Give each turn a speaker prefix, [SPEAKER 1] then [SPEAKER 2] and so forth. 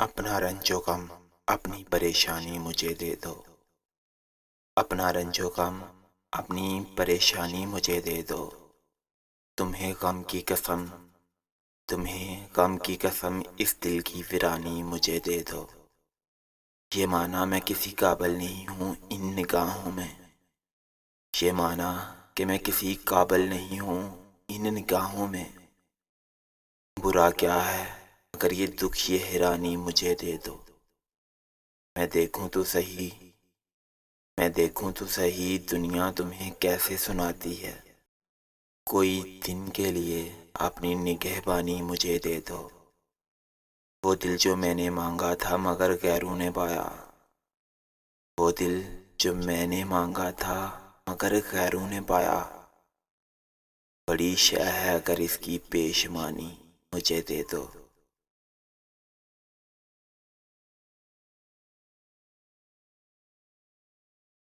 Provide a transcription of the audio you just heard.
[SPEAKER 1] अपना रंजो गम अपनी परेशानी मुझे दे दो। अपना रंजो गम अपनी परेशानी मुझे दे दो। तुम्हें गम की कसम तुम्हें गम की कसम इस दिल की वीरानी मुझे दे दो। ये माना मैं किसी काबिल नहीं हूँ इन निगाहों में। ये माना कि मैं किसी काबिल नहीं हूँ इन निगाहों में। बुरा क्या है अगर ये दुख ये हैरानी मुझे दे दो। मैं देखूं तो सही मैं देखूं तो सही दुनिया तुम्हें कैसे सुनाती है। कोई दिन के लिए अपनी निगहबानी मुझे दे दो। वो दिल जो मैंने मांगा था मगर गैरों ने पाया। वो दिल जो मैंने मांगा था मगर गैरों ने पाया। बड़ी शय है अगर इसकी पेशमानी मुझे दे दो।